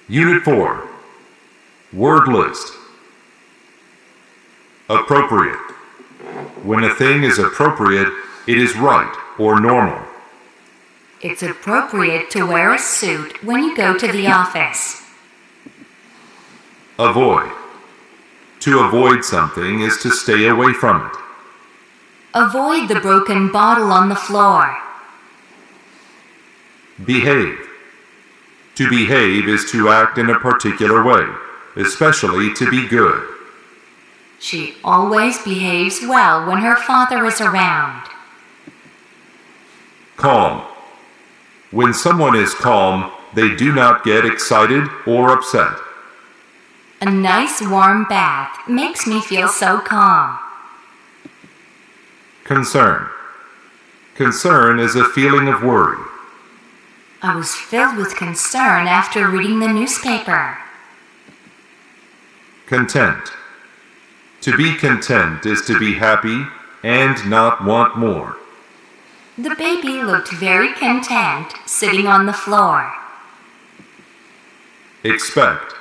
Unit 4. Word list. Appropriate. When a thing is appropriate, it is right or normal. It's appropriate to wear a suit when you go to the office. Avoid. To avoid something is to stay away from it. Avoid the broken bottle on the floor. Behave. To behave is to act in a particular way, especially to be good. She always behaves well when her father is around. Calm. When someone is calm, they do not get excited or upset. A nice warm bath makes me feel so calm. Concern. Concern is a feeling of worry. I was filled with concern after reading the newspaper. Content. To be content is to be happy and not want more. The baby looked very content sitting on the floor. Expect.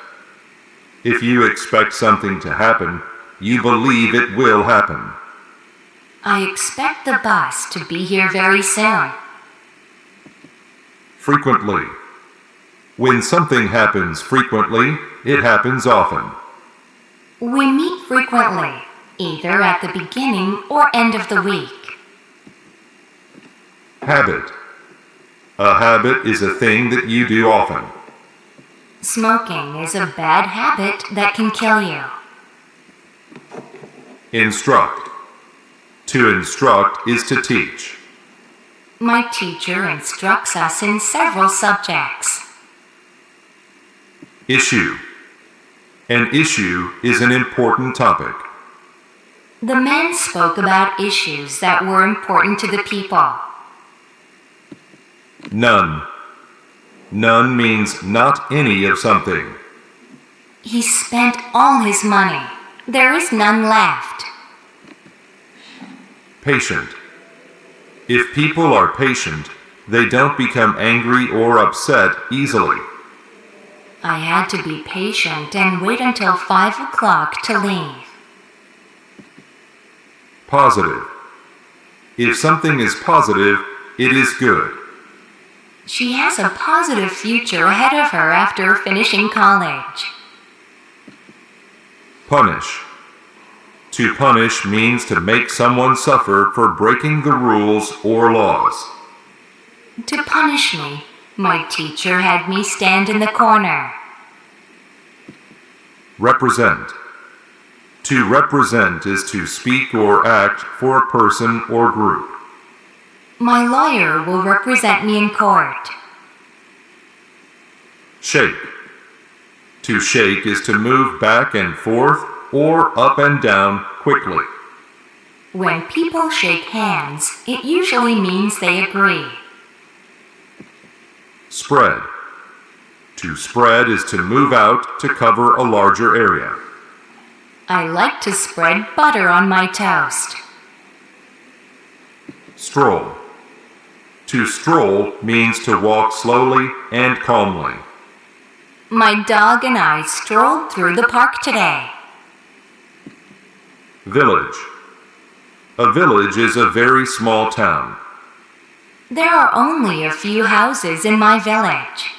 If you expect something to happen, you believe it will happen. I expect the bus to be here very soon. Frequently. When something happens frequently, it happens often. We meet frequently, either at the beginning or end of the week. Habit. A habit is a thing that you do often. Smoking is a bad habit that can kill you. Instruct. To instruct is to teach. My teacher instructs us in several subjects. Issue. An issue is an important topic. The men spoke about issues that were important to the people. None. None means not any of something. He spent all his money. There is none left. Patient. If people are patient, they don't become angry or upset easily. I had to be patient and wait until 5 o'clock to leave. Positive. If something is positive, it is good. She has a positive future ahead of her after finishing college. Punish. To punish means to make someone suffer for breaking the rules or laws. To punish me, my teacher had me stand in the corner. Represent. To represent is to speak or act for a person or group. My lawyer will represent me in court. Shake. To shake is to move back and forth or up and down quickly. When people shake hands, it usually means they agree. Spread. To spread is to move out to cover a larger area. I like to spread butter on my toast. Stroll. To stroll means to walk slowly and calmly. My dog and I strolled through the park today. Village. A village is a very small town. There are only a few houses in my village.